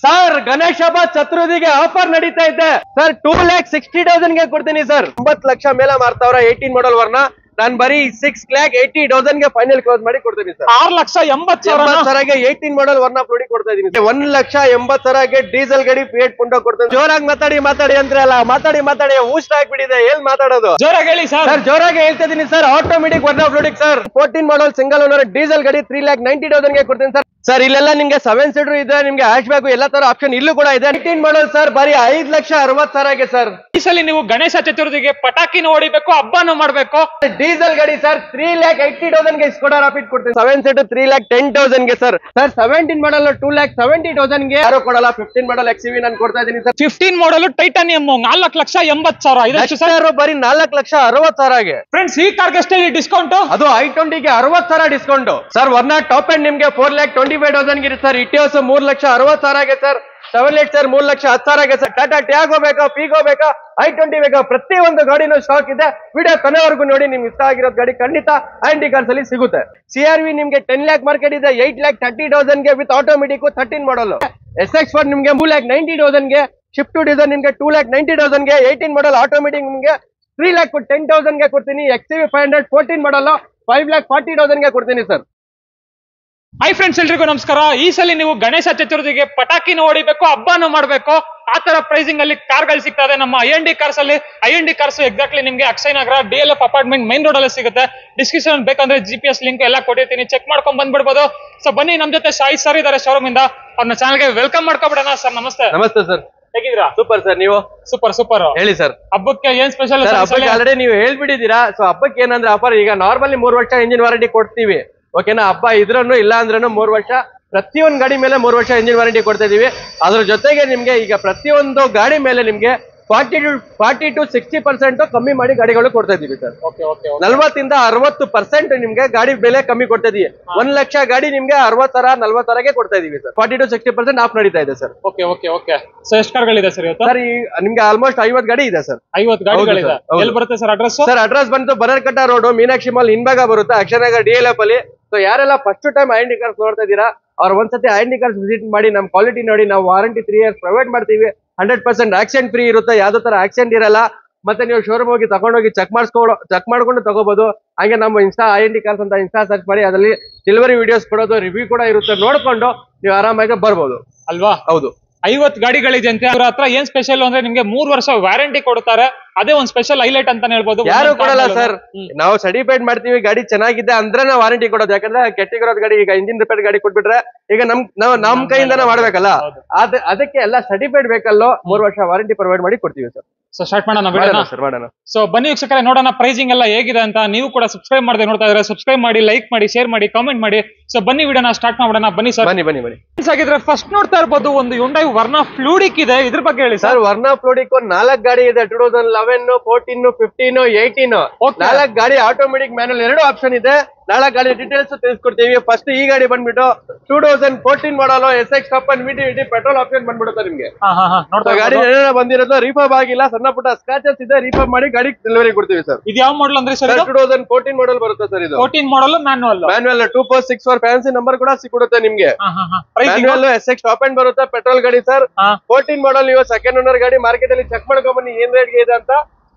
Sir Ganesha ಹಬ್ಬ ಚತುರ್ಥಿಗೆ offer ನಡೀತಾ ಇದೆ ಸರ್ 2,60,000 ಗೆ ಕೊಡ್ತೀನಿ ಸರ್ 9 ಲಕ್ಷ ಮೇಲೆ ಮಾರ್ತಾವ್ರ 18 ಮಾಡಲ್ ವರ್ನ ನಾನು ಬರೀ 6,80,000 ಗೆ ಫೈನಲ್ ಕ್ಲೋಸ್ ಮಾಡಿ ಕೊಡ್ತೀನಿ ಸರ್ 6,80,000 18 ಮಾಡಲ್ ವರ್ನ ಪ್ರೋಡಿ ಕೊಡ್ತಾ ಇದೀನಿ 1,80,000 ಡೀಸೆಲ್ ಗಾಡಿ ಫಿಯಟ್ ಪುಂಡೋ ಕೊಡ್ತೀನಿ ಜೋರಾಗಿ ಮಾತಾಡಿ ಅಂದ್ರೆ ಅಲ್ಲ ಮಾತಾಡಿ ಊಷ್ಟ ಆಗ್ಬಿಟ್ಟಿದೆ ಏನ್ ಮಾತಾಡೋದು ಜೋರಾಗಿ ಹೇಳಿ ಸರ್ ಜೋರಾಗಿ ಹೇಳ್ತಾ ಇದೀನಿ ಸರ್ ಆಟೋಮೆಟಿಕ್ ವರ್ನ ಪ್ರೋಡಿಕ್ sir 14 model single owner diesel ಗಾಡಿ 3,90,000 ಗೆ ಕೊಡ್ತೀನಿ ಸರ್ ಇಲ್ಲೆಲ್ಲ ನಿಮ್ಗೆ 7 ಸೀಟರ್ ಇದೆ ನಿಮ್ಗೆ ಹ್ಯಾಶ್ ಬ್ಯಾಗ್ ಎಲ್ಲ ತರ ಆಪ್ಷನ್ ಇಲ್ಲೂ ಕೂಡ ಇದೆ 18 ಮಾಡಲ್ ಸರ್ ಬರೀ 5,60,000 ಸರ್ ಈ ಸಲ ನೀವು ಗಣೇಶ ಚತುರ್ಥಿಗೆ ಪಟಾಕಿನ ಹೊಡಿಬೇಕು ಹಬ್ಬನೂ ಮಾಡ್ಬೇಕು ಡೀಸೆಲ್ ಗಾಡಿ ಸರ್ 3,80,000 ಗೆ ಸ್ಕೋಡಾ ರಾಪಿಡ್ ಕೊಡ್ತೀನಿ 7 ಸೀಟರ್ 3,10,000 ಗೆ ಸರ್ 17 ಮಾಡಲ್ 2,70,000 ಗೆ ಯಾರು ಕೊಡಲ್ಲ 15 ಮಾಡಲ್ XUV ನಾನು ಕೊಡ್ತಾ ಇದೀನಿ ಸರ್ 15 ಮಾಡಲ್ ಟೈಟಾನಿಯಂ 4,80,000 ಇದಷ್ಟು ಸರ್ ಬರೀ 4,60,000 ಗೆ ಫ್ರೆಂಡ್ಸ್ ಈ ಕಾರ್ಗೆ ಎಷ್ಟು ಡಿಸ್ಕೌಂಟ್ ಅದು i20 ಗೆ 60,000 discount sir Verna top end ನಿಮ್ಗೆ 4,25,000 ಗೆ ಸರ್ ಇಟಿಯೋಸ್ 3,60,000 ಗೆ ಸರ್ 7 ಸರ್ 3,10,000 ಗೆ ಸರ್ ಟಾಟಾ ಟ್ಯಾಗೋ ಬೇಕಾ ಪೀಗೋ ಬೇಕಾ i20 ಬೇಕಾ ಪ್ರತಿಯೊಂದು ಗಾಡಿನೂ ಸ್ಟಾಕ್ ಇದೆ ವಿಡಿಯೋ ಕೊನೆವರೆಗೂ ನೋಡಿ ನಿಮ್ಗೆ ಇಷ್ಟ ಆಗಿರೋದು ಗಾಡಿ ಖಂಡಿತ ಆಂಟಿ ಕಾರ್ಸ್ ಅಲ್ಲಿ ಸಿಗುತ್ತೆ CRV ನಿಮ್ಗೆ 10 lakh ಮಾರ್ಕೆಟ್ ಇದೆ 8,30,000 ಗೆ ವಿತ್ ಆಟೋಮೆಟಿಕ್ 13 ಮಾಡಲ್ SX4 ನಿಮ್ಗೆ 3,90,000 ಗೆ ಶಿಫ್ಟ್ ಡಿಸೈರ್ ನಿಮ್ಗೆ 2,90,000 ಗೆ 18 ಮಾಡಲ್ ಆಟೋಮೆಟಿಕ್ ನಿಮ್ಗೆ 3,10,000 ಗೆ ಕೊಡ್ತೀನಿ XUV 500 14 ಮಾಡಲ್ 5,40,000 ಗೆ ಕೊಡ್ತೀನಿ ಸರ್ ಹೈ ಫ್ರೆಂಡ್ಸ್ ಎಲ್ರಿಗೂ ನಮಸ್ಕಾರ ಈ ಸಲ ನೀವು ಗಣೇಶ ಚತುರ್ಥಿಗೆ ಪಟಾಕಿನ ಹೊಡಿಬೇಕು ಹಬ್ಬನೂ ಮಾಡ್ಬೇಕು ಆ ತರ ಪ್ರೈಸಿಂಗ್ ಅಲ್ಲಿ ಕಾರ್ಗಳು ಸಿಗ್ತಾ ಇದೆ ನಮ್ಮ IND ಕಾರ್ಸ್ ಅಲ್ಲಿ IND ಕಾರ್ಸ್ ಎಕ್ಸಾಕ್ಟ್ಲಿ ನಿಮ್ಗೆ ಅಕ್ಷಯ್ ನಗರ DLF ಅಪಾರ್ಟ್ಮೆಂಟ್ ಮೈನ್ ರೋಡ್ ಅಲ್ಲಿ ಸಿಗುತ್ತೆ ಡಿಸ್ಕ್ರಿಪ್ಷನ್ ಬೇಕಂದ್ರೆ GPS ಲಿಂಕ್ ಎಲ್ಲ ಕೊಟ್ಟಿರ್ತೀನಿ ಚೆಕ್ ಮಾಡ್ಕೊಂಡ್ ಬಂದ್ಬಿಡ್ಬೋದು ಸೊ ಬನ್ನಿ ನಮ್ ಜೊತೆ ಸಾಯಿ ಸರ್ ಇದಾರೆ ಶೋರೂಮ್ ಇಂದ ಅವ್ರನ್ನ ಚಾನಲ್ಗೆ ವೆಲ್ಕಮ್ ಮಾಡ್ಕೊಬಿಡೋಣ ಸರ್ ನಮಸ್ತೆ ಸರ್ ಹೇಗಿದ್ದೀರಾ ಸೂಪರ್ ಸರ್ ನೀವು ಸೂಪರ್ ಹೇಳಿ ಸರ್ ಹಬ್ಬಕ್ಕೆ ಏನ್ ಸ್ಪೆಷಲ್ ಹಬ್ಬಕ್ಕೆ ಆಲ್ರೆಡಿ ನೀವು ಹೇಳ್ಬಿಟ್ಟಿದ್ದೀರಾ ಸೊ ಹಬ್ಬಕ್ಕೆ ಏನಂದ್ರೆ ಆಫರ್ ಈಗ ನಾರ್ಮಲಿ 3 ವರ್ಷ ಇಂಜಿನ್ ವಾರಂಟಿ ಕೊಡ್ತೀವಿ ಓಕೆನಾ ಹಬ್ಬ ಇದ್ರೂ ಇಲ್ಲ ಅಂದ್ರೂ 3 ವರ್ಷ ಪ್ರತಿಯೊಂದು ಗಾಡಿ ಮೇಲೆ 3 ವರ್ಷ ಇಂಜಿನ್ ವಾರಂಟಿ ಕೊಡ್ತಾ ಇದೀವಿ ಅದ್ರ ಜೊತೆಗೆ ನಿಮ್ಗೆ ಈಗ ಪ್ರತಿಯೊಂದು ಗಾಡಿ ಮೇಲೆ ನಿಮ್ಗೆ 40 to 60% ಕಮ್ಮಿ ಮಾಡಿ ಗಾಡಿಗಳು ಕೊಡ್ತಾ ಇದೀವಿ ಸರ್ 40 ಇಂದ 60% ನಿಮ್ಗೆ ಗಾಡಿ ಬೆಲೆ ಕಮ್ಮಿ ಕೊಡ್ತಾ ಇದೀವಿ 1 ಲಕ್ಷ ಗಾಡಿ ನಿಮ್ಗೆ 60,000 40,000 ಗೆ ಕೊಡ್ತಾ ಇದೀವಿ ಸರ್ 40 to 60% ಆಫ್ ನಡೀತಾ ಇದೆ ಸರ್ ಓಕೆ ಸೊ ಎಷ್ಟು ಕಾರ್ಗಳಿದೆ ಸರ್ ಇವತ್ತು ಸರ್ ನಿಮ್ಗೆ ಆಲ್ಮೋಸ್ಟ್ 50 ಗಾಡಿ ಇದೆ ಸರ್ 50 ಗಾಡಿಗಳಿದೆ ಎಲ್ಲಿ ಬರುತ್ತೆ ಸರ್ ಅಡ್ರೆಸ್ ಸರ್ ಅಡ್ರೆಸ್ ಬಂದು ಬನರ್ಕಟ್ಟ ರೋಡ್ ಮೀನಾಕ್ಷಿ ಮಾಲ್ ಹಿಂಭಾಗ ಬರುತ್ತೆ ಅಕ್ಷಯ್ ನಗರ್ DLF ಅಲ್ಲಿ ಸೊ ಯಾರೆಲ್ಲ ಫಸ್ಟ್ ಟೈಮ್ IND ಕಾರ್ಸ್ ನೋಡ್ತಾ ಇದೀರಾ ಅವ್ರ ಒಂದ್ಸತಿ IND ಕಾರ್ಸ್ ವಿಸಿಟ್ ಮಾಡಿ ನಮ್ ಕ್ವಾಲಿಟಿ ನೋಡಿ ನಾವು ವಾರಂಟಿ 3 years ಪ್ರೊವೈಡ್ ಮಾಡ್ತೀವಿ 100% ಆಕ್ಸಿಡೆಂಟ್ ಫ್ರೀ ಇರುತ್ತೆ ಯಾವ್ದೋ ತರ ಆಕ್ಸಿಡೆಂಟ್ ಇರಲ್ಲ ಮತ್ತೆ ನೀವು ಶೋರೂಮ್ ಹೋಗಿ ತಗೊಂಡೋಗಿ ಚೆಕ್ ಮಾಡ್ಕೊಂಡು ತಗೋಬಹುದು ಹಾಗೆ ನಮ್ಮ IND ಕಾರ್ಸ್ ಅಂತ ಇನ್ಸ್ಟಾ ಸರ್ಚ್ ಮಾಡಿ ಅದರಲ್ಲಿ ಡೆಲಿವರಿ ವಿಡಿಯೋಸ್ ಕೊಡೋದು ರಿವ್ಯೂ ಕೂಡ ಇರುತ್ತೆ ನೋಡ್ಕೊಂಡು ನೀವು ಆರಾಮಾಗಿ ಬರ್ಬೋದು ಅಲ್ವಾ ಹೌದು 50 ಗಾಡಿಗಳಿದೆ ಅಂತ ಅವ್ರ ಹತ್ರ ಏನ್ ಸ್ಪೆಷಲ್ ಅಂದ್ರೆ ನಿಮ್ಗೆ 3 ವರ್ಷ ವ್ಯಾರಂಟಿ ಕೊಡ್ತಾರೆ ಅದೇ ಒಂದ್ ಸ್ಪೆಷಲ್ ಹೈಲೈಟ್ ಅಂತಾನೆ ಹೇಳ್ಬೋದು ಯಾರು ಕೊಡಲ್ಲ ಸರ್ ನಾವು ಸರ್ಟಿಫೈಡ್ ಮಾಡ್ತೀವಿ ಗಾಡಿ ಚೆನ್ನಾಗಿದೆ ಅಂದ್ರೆ ನಾವು ವಾರಂಟಿ ಕೊಡೋದು ಯಾಕಂದ್ರೆ ಕೆಟ್ಟಿಗಿರೋದ್ ಗಾಡಿ ಈಗ ಇಂಜಿನ್ ರಿಪೇರ್ ಗಾಡಿ ಕೊಟ್ಬಿಟ್ರೆ ಈಗ ನಮ್ ಕೈಯಿಂದಾನೆ ಮಾಡ್ಬೇಕಲ್ಲ ಅದಕ್ಕೆ ಎಲ್ಲ ಸರ್ಟಿಫೈಡ್ ಬೇಕಲ್ಲೋ 3 ವರ್ಷ ವಾರಂಟಿ ಪ್ರೊವೈಡ್ ಮಾಡಿ ಕೊಡ್ತೀವಿ ಸರ್ ಸೊ ಸ್ಟಾರ್ಟ್ ಮಾಡೋಣ ಸೊ ಬನ್ನಿ ವೀಕ್ಷಕರೇ ನೋಡೋಣ ಪ್ರೈಸಿಂಗ್ ಎಲ್ಲ ಹೇಗಿದೆ ಅಂತ ನೀವು ಕೂಡ ಸಬ್ಸ್ಕ್ರೈಬ್ ಮಾಡದೆ ನೋಡ್ತಾ ಇದ್ರೆ ಸಬ್ಸ್ಕ್ರೈಬ್ ಮಾಡಿ ಲೈಕ್ ಮಾಡಿ ಶೇರ್ ಮಾಡಿ ಕಾಮೆಂಟ್ ಮಾಡಿ ಸೊ ಬನ್ನಿ ವಿಡಿಯೋನ ಸ್ಟಾರ್ಟ್ ಮಾಡೋಣ ಬನ್ನಿ ಸರ್ ಬನ್ನಿ ಆಗಿದ್ರೆ ಫಸ್ಟ್ ನೋಡ್ತಾ ಇರ್ಬೋದು ಒಂದು Hyundai ವರ್ನಾ ಫ್ಲೂಡಿಕ್ ಇದೆ ಇದ್ರ ಬಗ್ಗೆ ಹೇಳಿ ಸರ್ ವರ್ನಾ ಫ್ಲೂಡಿಕ್ 4 ಗಾಡಿ ಇದೆ 2011 14 15 18 4 ಗಾಡಿ ಆಟೋಮೆಟಿಕ್ ಮ್ಯಾನುವಲ್ 2 ಆಪ್ಷನ್ ಇದೆ 4 ಗಾಡಿ ಡೀಟೇಲ್ಸ್ ತಿಳಿಸ್ಕೊಡ್ತೀವಿ ಫಸ್ಟ್ ಈ ಗಾಡಿ ಬಂದ್ಬಿಟ್ಟು 2014 ಮಾಡಲ್ SX top and VT petrol option ಬಂದ್ಬಿಡುತ್ತೆ ನಿಮ್ಗೆ ಗಾಡಿ ಬಂದಿರೋದು ರೀಫಾಬ್ ಆಗಿಲ್ಲ ಸಣ್ಣ ಪುಟ್ಟ ಸ್ಕ್ರಾಚಸ್ ಇದೆ ರೀಫಾಬ್ ಮಾಡಿ ಗಾಡಿ ಡೆಲಿವರಿ ಕೊಡ್ತೀವಿ ಸರ್ ಇದು ಯಾವ ಮಾಡಲ್ ಅಂದ್ರೆ ಸರ್ 2014 ಮಾಡಲ್ ಬರುತ್ತೆ ಸರ್ ಇದು 14 ಮಾಡಲ್ ಮ್ಯಾನುವಲ್ 2464 ಫ್ಯಾನ್ಸಿ ನಂಬರ್ ಕೂಡ ಸಿಗುತ್ತೆ ನಿಮ್ಗೆ ಮ್ಯಾನುವಲ್ SX ಟಾಪ್ ಅಂಡ್ ಬರುತ್ತೆ ಪೆಟ್ರೋಲ್ ಗಾಡಿ ಸರ್ 14 ಮಾಡಲ್ ನೀವು ಸೆಕೆಂಡ್ ಓನರ್ ಗಾಡಿ ಮಾರ್ಕೆಟ್ ಅಲ್ಲಿ ಚೆಕ್ ಮಾಡ್ಕೊಂಡ್ ಬನ್ನಿ ಏನ್ ರೇಟ್ ಇದೆ ಅಂತ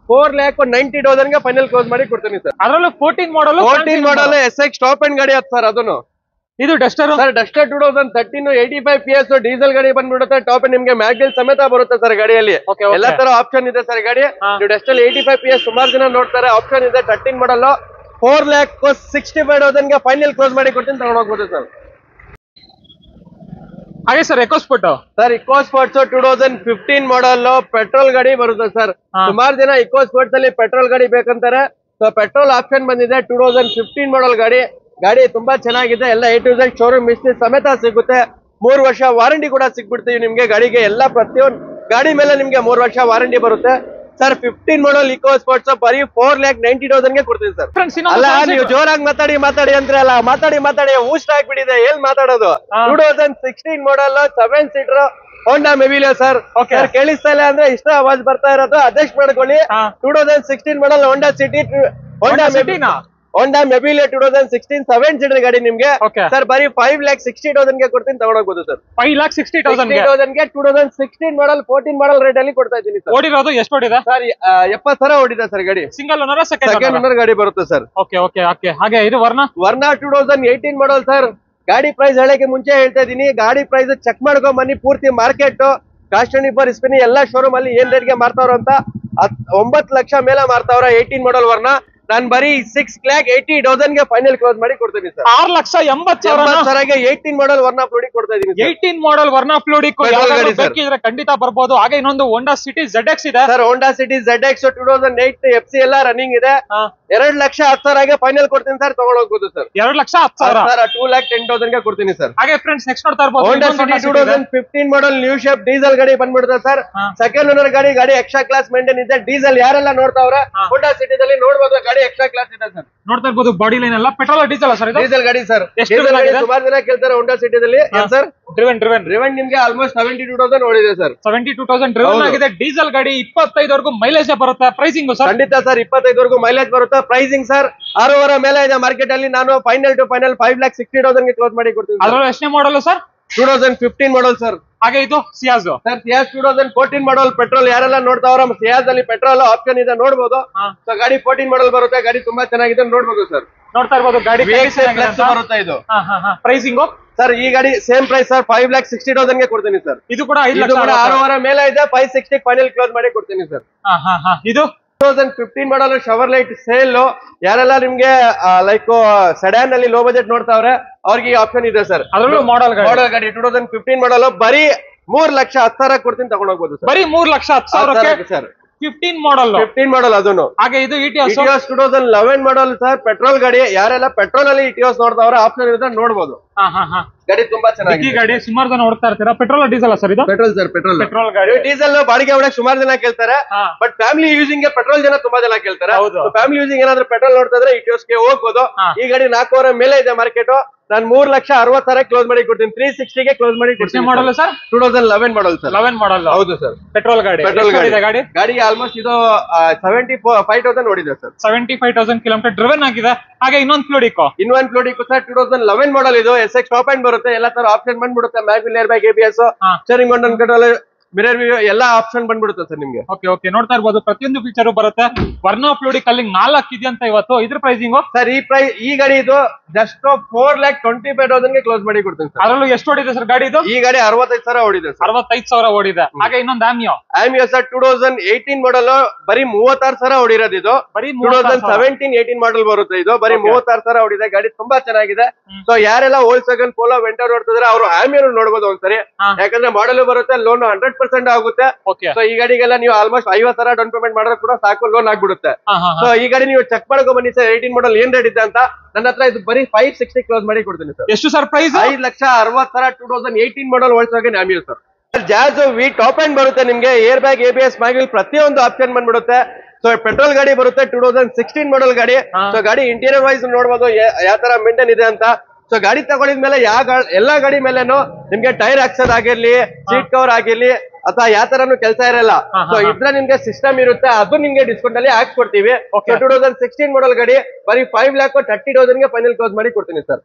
4,90,000 ಗೆ ಫೈನಲ್ ಕ್ಲೋಸ್ ಮಾಡಿ ಕೊಡ್ತೀನಿ ಸರ್ ಅದರಲ್ಲೂ 14 ಮಾಡಲ್ SX ಟಾಪ್ ಅಂಡ್ ಗಾಡಿ ಸರ್ ಅದನ್ನು ಇದು Duster sir Duster 2013 85 PS diesel ಗಾಡಿ ಬಂದ್ಬಿಡುತ್ತೆ ಟಾಪ್ ನಿಮ್ಗೆ ಮ್ಯಾಗ್ವಿಲ್ ಸಮೇತ ಬರುತ್ತೆ ಸರ್ ಗಾಡಿಯಲ್ಲಿ ಎಲ್ಲಾ ತರ ಆಪ್ಷನ್ ಇದೆ ಸರ್ ಗಾಡಿ ನೀವು ಡಸ್ಟರ್ 85 PS ಸುಮಾರು ಜನ ನೋಡ್ತಾರೆ ಆಪ್ಷನ್ ಇದೆ 13 ಮಾಡಲ್ 4,65,000 ಗೆ ಫೈನಲ್ ಕ್ಲೋಸ್ ಮಾಡಿ ಕೊಡ್ತೀನಿ ತಗೊಂಡ್ ಹೋಗ್ಬೋದು ಸರ್ ಹಾಗೆ ಸರ್ EcoSport ಸರ್ EcoSport 2015 ಮಾಡಲ್ ಪೆಟ್ರೋಲ್ ಗಾಡಿ ಬರುತ್ತೆ ಸರ್ ಸುಮಾರು ಜನ EcoSport ಅಲ್ಲಿ ಪೆಟ್ರೋಲ್ ಗಾಡಿ ಬೇಕಂತಾರೆ ಸೊ ಪೆಟ್ರೋಲ್ ಆಪ್ಷನ್ ಬಂದಿದೆ 2015 ಮಾಡಲ್ ಗಾಡಿ ತುಂಬಾ ಚೆನ್ನಾಗಿದೆ ಎಲ್ಲ A to Z showroom mystery ಸಮೇತ ಸಿಗುತ್ತೆ 3 ವರ್ಷ ವಾರಂಟಿ ಕೂಡ ಸಿಗ್ಬಿಡ್ತೀವಿ ನಿಮ್ಗೆ ಗಾಡಿಗೆ ಎಲ್ಲ ಪ್ರತಿಯೊಂದು ಗಾಡಿ ಮೇಲೆ ನಿಮ್ಗೆ 3 ವರ್ಷ ವಾರಂಟಿ ಬರುತ್ತೆ ಸರ್ 15 ಮಾಡಲ್ EcoSport ಬರೀ 4,90,000 ಗೆ ಕೊಡ್ತೀವಿ ಸರ್ ಅಲ್ಲ ನೀವು ಜೋರಾಗಿ ಮಾತಾಡಿ ಅಂದ್ರೆ ಅಲ್ಲ ಮಾತಾಡಿ ಊಷ್ಟ ಆಗ್ಬಿಟ್ಟಿದೆ ಏನ್ ಮಾತಾಡೋದು 2016 ಮಾಡಲ್ 7 ಸೀಟರ್ ಹೋಂಡಾ ಮೆವಿಲಿಯೋ ಸರ್ ಕೇಳಿಸ್ತಾ ಇಲ್ಲ ಅಂದ್ರೆ ಇಷ್ಟ ಆವಾಜ್ ಬರ್ತಾ ಇರೋದು ಅಡ್ಜಸ್ಟ್ ಮಾಡ್ಕೊಳ್ಳಿ 2016 ಮಾಡಲ್ ಹೋಂಡಾ ಸಿಟಿ ಹೋಂಡಾ ಮೆಬಿಲಿಯಾ 2016 7 ಸೀಟರ್ ಗಾಡಿ ನಿಮ್ಗೆ Okay. ಸರ್ ಬರೀ 5,60,000 ಗೆ ಕೊಡ್ತೀನಿ ತಗೊಂಡೋಗ್ಬೋದು ಸರ್. 5,60,000 ಗೆ 2016 ಮಾಡಲ್ 14 ಮಾಡಲ್ ರೇಟ್ ಅಲ್ಲಿ ಕೊಡ್ತಾ ಇದ್ದೀನಿ ಸರ್. ಓಡಿರೋದು ಎಷ್ಟು ಓಡಿದೆ ಸರ್ 70,000 ಓಡಿದೆ ಸರ್ ಗಾಡಿ. Single owner second second owner ಗಾಡಿ ಬರುತ್ತೆ ಸರ್. Okay okay okay. ಹಾಗೆ ಇದು ವರ್ಣ 2018 ಮಾಡಲ್ ಸರ್. ಗಾಡಿ ಪ್ರೈಸ್ ಹೇಳಕ್ಕೆ ಮುಂಚೆ ಹೇಳ್ತಾ ಇದೀನಿ, ಗಾಡಿ ಪ್ರೈಸ್ ಚೆಕ್ ಮಾಡ್ಕೊಂಡ್ ಬನ್ನಿ. ಪೂರ್ತಿ ಮಾರ್ಕೆಟ್ ಕಾಸ್ಟನಿ ಫಾರ್ ಸ್ಪಿನಿ ಎಲ್ಲಾ ಶೋರೂಮ್ ಅಲ್ಲಿ ಏನ್ ರೇಟ್ ಗೆ ಮಾರ್ತಾವ್ರ ಅಂತ 9 ಲಕ್ಷ ಮೇಲೆ ಮಾರ್ತಾವ್ರ 18 ಮಾಡಲ್ ವರ್ಣ. ನಾನ್ ಬರೀ 6,80,000 ಗೆ ಫೈನಲ್ ಕ್ಲೋಸ್ ಮಾಡಿ ಕೊಡ್ತೀನಿ ಸರ್. 6,80,000 18 ಮಾಡಲ್ ವರ್ಣ ಫ್ಲೋಡಿಕ್ ಕೊಡ್ತಾ ಇದೀನಿ. 18 ಮಾಡಲ್ ವರ್ಣ ಫ್ಲೂಡಿಕ್ ಗಾಡಿ sir. ಬೇಕಿದ್ರೆ ಖಂಡಿತ ಬರ್ಬೋದು. ಹಾಗೆ ಇನ್ನೊಂದು ಹೋಂಡಾ ಸಿಟಿ ZX ಇದೆ sir. Honda City ZX 2008 FC ಎಲ್ಲ ರನ್ನಿಂಗ್ ಇದೆ. 2,10,000 ಗೆ ಫೈನಲ್ ಕೊಡ್ತೀನಿ ಸರ್, ತಗೊಂಡ್ ಹೋಗ್ಬೋದು ಸರ್. 2,10,000 2,10,000 ಗೆ ಕೊಡ್ತೀನಿ ಸರ್. ಹಾಗೆ ಫ್ರೆಂಡ್ಸ್ ನೆಕ್ಸ್ಟ್ ನೋಡ್ತಾ ಇರ್ಬೋದು ಹೋಂಡಾ ಸಿಟಿ 2015 ಮಾಡಲ್ ನ್ಯೂ ಶೇಪ್ ಡೀಸೆಲ್ ಗಾಡಿ ಬಂದ್ಬಿಡುತ್ತೆ ಸರ್. ಸೆಕೆಂಡ್ ಓನರ್ ಗಾಡಿ ಎಕ್ಸ್ಟ್ರಾ ಕ್ಲಾಸ್ ಮೇಂಟೈನ್ ಇದೆ. ಡೀಸೆಲ್ ಯಾರೆಲ್ಲ ನೋಡ್ತಾವ್ರೆ ಹೋಂಡಾ ಸಿಟಿದಲ್ಲಿ ನೋಡ್ಬೋದು, ಗಾಡಿ ಎಕ್ಸ್ಟ್ರಾ ಕ್ಲಾಸ್ ಇದೆ ಸರ್. ನೋಡ್ತಾ ಇರ್ಬೋದು ಬಾಡಿ ಲೈನ್ ಎಲ್ಲ ಪೆಟ್ರೋಲ್ ಡೀಸೆಲ್ ಸರ್. ಇದು ಡೀಸೆಲ್ ಗಾಡಿ ಸರ್. ಎಷ್ಟು ಡೀಸೆಲ್ ಗಾಡಿ ಆಗಿದೆ? ಸುಮಾರು ಜನ ಕೇಳ್ತಾರೆ ಹೋಂಡಾ ಸಿಟಿದಲ್ಲಿ ಸರ್. ಡ್ರಿವನ್ ನಿಮ್ಗೆ ಆಲ್ಮೋಸ್ಟ್ 72,000 ಓಡಿದೆ ಸರ್. 72,000 ಡ್ರಿವನ್ ಆಗಿದೆ. ಡೀಸೆಲ್ ಗಾಡಿ 25 ವರೆಗೂ ಮೈಲೇಜ್ ಬರುತ್ತೆ. ಪ್ರೈಸಿಂಗ್ ಸರ್ ಖಂಡಿತ ಸರ್ 25 ವರೆಗೂ ಮೈಲೇಜ್ ಬರುತ್ತೆ. ಪ್ರೈಸಿಂಗ್ ಸರ್ 6,500 ಮೇಲೆ ಇದೆ ಮಾರ್ಕೆಟ್ ಅಲ್ಲಿ. ನಾನು ಫೈನಲ್ 5,60,000 ಗೆ ಕ್ಲೋಸ್ ಮಾಡಿ ಕೊಡ್ತೀನಿ. ಅದರಲ್ಲಿ ಎಷ್ಟನೇ ಮಾಡಲ್ ಸರ್? 2015 model sir. ಹಾಗೆ ಇದು ಸಿಯಾಜ್ ಸರ್. ಸಿಯಾಜ್ 2014 ಮಾಡಲ್ ಪೆಟ್ರೋಲ್ ಯಾರೆಲ್ಲ ನೋಡ್ತಾವ್ರ ಸಿಯಾಜ್ ಅಲ್ಲಿ ಪೆಟ್ರೋಲ್ ಆಪ್ಷನ್ ಇದೆ, ನೋಡ್ಬೋದು. ಸೊ ಗಾಡಿ 14 ಮಾಡಲ್ ಬರುತ್ತೆ. ಗಾಡಿ ತುಂಬಾ ಚೆನ್ನಾಗಿದೆ, ನೋಡ್ಬೋದು ಸರ್. ನೋಡ್ತಾ ಇರ್ಬೋದು ಗಾಡಿ ಬರುತ್ತೆ ಇದು. ಪ್ರೈಸಿಂಗ್ ಸರ್ ಈ ಗಾಡಿ ಸೇಮ್ ಪ್ರೈಸ್ ಸರ್ 5,60,000 ಗೆ ಕೊಡ್ತೀನಿ ಸರ್. ಇದು ಕೂಡ 5 ಲಕ್ಷ 6,500 ಮೇಲೆ ಇದೆ. 560 ಫೈನಲ್ ಕ್ಲೋಸ್ ಮಾಡಿ ಕೊಡ್ತೀನಿ ಸರ್. ಇದು 2015 ಮಾಡಲ್ ಶವರ್ ಲೈಟ್ ಸೇಲ್. ಯಾರೆಲ್ಲ ನಿಮ್ಗೆ ಲೈಕ್ ಸೆಡಾನ್ ಅಲ್ಲಿ ಲೋ ಬಜೆಟ್ ನೋಡ್ತಾವ್ರೆ ಅವ್ರಿಗೆ ಆಪ್ಷನ್ ಇದೆ ಸರ್. ಅದರಲ್ಲೂ ಮಾಡಲ್ ಗಾಡಿ 2015 ಮಾಡಲ್ ಬರೀ 3,10,000 ಕೊಡ್ತೀನಿ, ತಗೊಂಡ್ ಹೋಗ್ಬೋದು ಸರ್. ಬರೀ 3,10,000 ಸರ್. 15 ಮಾಡಲ್ ಅದನ್ನು. ಹಾಗೆ ಇದು ಇಟಿಯೋಸ್ 2011 ಮಾಡಲ್ ಸರ್. ಪೆಟ್ರೋಲ್ ಗಾಡಿ ಯಾರೆಲ್ಲ ಪೆಟ್ರೋಲ್ ಅಲ್ಲಿ ಇಟಿಯೋಸ್ ನೋಡ್ತಾವ್ರೆ ಆಪ್ಷನ್ ಇರುತ್ತೆ, ನೋಡ್ಬೋದು. ಗಾಡಿ ತುಂಬಾ ಚೆನ್ನಾಗಿದೆ. ಗಾಡಿ ಸುಮಾರು ಜನ ಓಡ್ತಾ ಇರ್ತೀರಾ. ಪೆಟ್ರೋಲ್ ಡೀಸೆಲ್ ಸರ್ ಇದು? Petrol sir. ಪೆಟ್ರೋಲ್ ಗಾಡಿ. ಡೀಸೆಲ್ ಬಾಡಿಗೆ ಹೊಡಕ್ ಸುಮಾರು ಜನ ಕೇಳ್ತಾರೆ, ಬಟ್ ಫ್ಯಾಮಿಲಿ ಯೂಸಿಂಗ್ ಗೆ ಪೆಟ್ರೋಲ್ ಜನ ತುಂಬಾ ಜನ ಕೇಳ್ತಾರೆ. ಫ್ಯಾಮಿಲಿ ಯೂಸಿಂಗ್ ಏನಾದ್ರು ಪೆಟ್ರೋಲ್ ನೋಡ್ತಾ ಇದ್ರೆ ಇಟಿಯೋಸ್ ಗೆ ಹೋಗ್ಬೋದು. ಈ ಗಾಡಿ 4,500 ಮೇಲೆ ಇದೆ ಮಾರ್ಕೆಟ್. ನಾನು 3,60,000 ಕ್ಲೋಸ್ ಮಾಡಿ ಕೊಡ್ತೀನಿ. 360 ಗೆ ಕ್ಲೋಸ್ ಮಾಡಿ ಕೊಡ್ತೀನಿ. Model sir 2011 model sir. 11 ಮಾಡಲ್. ಹೌದು ಸರ್. ಪೆಟ್ರೋಲ್ ಗಾಡಿ. ಗಾಡಿಗೆ ಆಲ್ಮೋಸ್ಟ್ ಇದು 75,000 ಓಡಿದೆ ಸರ್. 75,000 ಕಿಲೋಮೀಟರ್ ಡ್ರಿವನ್ ಆಗಿದೆ. ಹಾಗೆ ಇನ್ನೊಂದು ಫ್ಲೂಡಿಕ್ ಸರ್ 2011 ಮಾಡಲ್. ಇದು SX ಟಾಪ್ ಅಂಡ್ ಬರುತ್ತೆ. ಎಲ್ಲ ತರ ಆಪ್ಷನ್ ಬಂದ್ಬಿಡುತ್ತೆ. Mag wheel air bag, ABS, steering control, mirror view ಎಲ್ಲ ಆಪ್ಷನ್ ಬಂದ್ಬಿಡುತ್ತೆ ಸರ್ ನಿಮ್ಗೆ. ಓಕೆ ನೋಡ್ತಾ ಇರ್ಬೋದು ಪ್ರತಿಯೊಂದು ಫೀಚರ್ ಬರುತ್ತೆ. ವರ್ಣ ಫ್ಲೂಡಿಕ್ ಅಲ್ಲಿ 4 ಇದೆ ಅಂತ ಇವತ್ತು. ಇದ್ರ ಪ್ರೈಸಿಂಗ್ ಸರ್ ಈ ಗಾಡಿ ಇದು ಜಸ್ಟ್ 4,25,000 ಗೆ ಕ್ಲೋಸ್ ಮಾಡಿ ಕೊಡ್ತೀನಿ ಸರ್. ಅದರಲ್ಲೂ ಎಷ್ಟು ಓಡಿದೆ ಸರ್ ಗಾಡಿ ಇದು? ಈ ಗಾಡಿ 65,000 ಓಡಿದೆ ಸರ್. 65,000 ಓಡಿದೆ. ಹಾಗೆ ಇನ್ನೊಂದು ಆಮಿಯೋ ಸರ್ 2018 ಮಾಡಲ್ ಬರೀ 36,000 ಓಡಿರೋದು. ಇದು ಬರೀ 2017-18 ಮಾಡಲ್ ಬರುತ್ತೆ. ಇದು ಬರೀ 36,000 ಓಡಿದೆ. ಗಾಡಿ ತುಂಬಾ ಚೆನ್ನಾಗಿದೆ. ಸೊ ಯಾರೆಲ್ಲ Volkswagen Polo ವೆಂಟರ್ ನೋಡ್ತಿದ್ರೆ ಅವರು ಆಮಿಯೋ ನೋಡ್ಬೋದು ಒಂದ್ಸರಿ. ಯಾಕಂದ್ರೆ ಮಾಡಲ್ ಬರುತ್ತೆ, ಲೋನ್ 100% ಆಗುತ್ತೆ. ಸೊ ಈ ಗಾಡಿಗೆಲ್ಲ ನೀವು ಆಲ್ಮೋಸ್ಟ್ 50,000 ಡೌನ್ ಪೇಮೆಂಟ್ ಮಾಡಿದ್ರೆ ಕೂಡ ಸಾಕು, ಲೋನ್ ಆಗ್ಬಿಡುತ್ತೆ. ಸೊ ಈ ಗಾಡಿ ನೀವು ಚೆಕ್ ಮಾಡ್ಕೊ ಬನ್ನಿ ಸರ್. 18 ಮಾಡಲ್ ಏನ್ ರೇಟ್ ಇದೆ ಅಂತ. ನನ್ನ ಹತ್ರ ಇದು ಬರೀ 560 ಕ್ಲೋಸ್ ಮಾಡಿ ಕೊಡ್ತೀನಿ ಸರ್. ಎಷ್ಟು sir price? 5,60,000 2018 model Volkswagen Ameo sir. Jazz V top and ಬರುತ್ತೆ ನಿಮ್ಗೆ. ಏರ್ ಬ್ಯಾಗ್, ABS, ಮ್ಯಾಗ್ವಿಲ್ ಪ್ರತಿಯೊಂದು ಆಪ್ಷನ್ ಬಂದ್ಬಿಡುತ್ತೆ. ಸೊ ಪೆಟ್ರೋಲ್ ಗಾಡಿ ಬರುತ್ತೆ. 2016 ಮಾಡಲ್ ಗಾಡಿ. ಸೊ ಗಾಡಿ ಇಂಟೀರಿಯರ್ ವೈಸ್ ನೋಡ್ಬೋದು ಯಾವ ತರ ಮೇಂಟೈನ್ ಇದೆ ಅಂತ. ಸೊ ಗಾಡಿ ತಗೊಂಡಿದ್ಮೇಲೆ ಎಲ್ಲಾ ಗಾಡಿ ಮೇಲೆನು ನಿಮ್ಗೆ ಟೈರ್ ಹಾಕ್ಸೋದಾಗಿರ್ಲಿ, ಸೀಟ್ ಕವರ್ ಆಗಿರ್ಲಿ ಅಥವಾ ಯಾವ ತರನು ಕೆಲಸ ಇರಲ್ಲ. ಸೊ ಇದ್ರೆ ನಿಮ್ಗೆ ಸಿಸ್ಟಮ್ ಇರುತ್ತೆ, ಅದು ನಿಮ್ಗೆ ಡಿಸ್ಕೌಂಟ್ ಅಲ್ಲಿ ಹಾಕ್ಸ್ಕೊಡ್ತೀವಿ. 2016 ಮಾಡಲ್ ಗಾಡಿ ಬರೀ 5,30,000 ಗೆ ಫೈನಲ್ ಕ್ಲೋಸ್ ಮಾಡಿ ಕೊಡ್ತೀನಿ ಸರ್.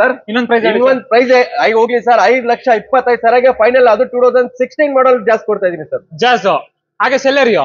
ಸರ್ ಇನ್ನೊಂದು ಪ್ರೈಸ್ ಹೋಗ್ಲಿ ಸರ್. 5,25,000 ಗೆ ಫೈನಲ್. ಅದು 2016 ಮಾಡಲ್ ಜಾಸ್ತಿ ಕೊಡ್ತಾ ಇದೀನಿ ಸರ್. ಜಾಸ್. ಹಾಗೆ ಸೆಲೆರಿಯೋ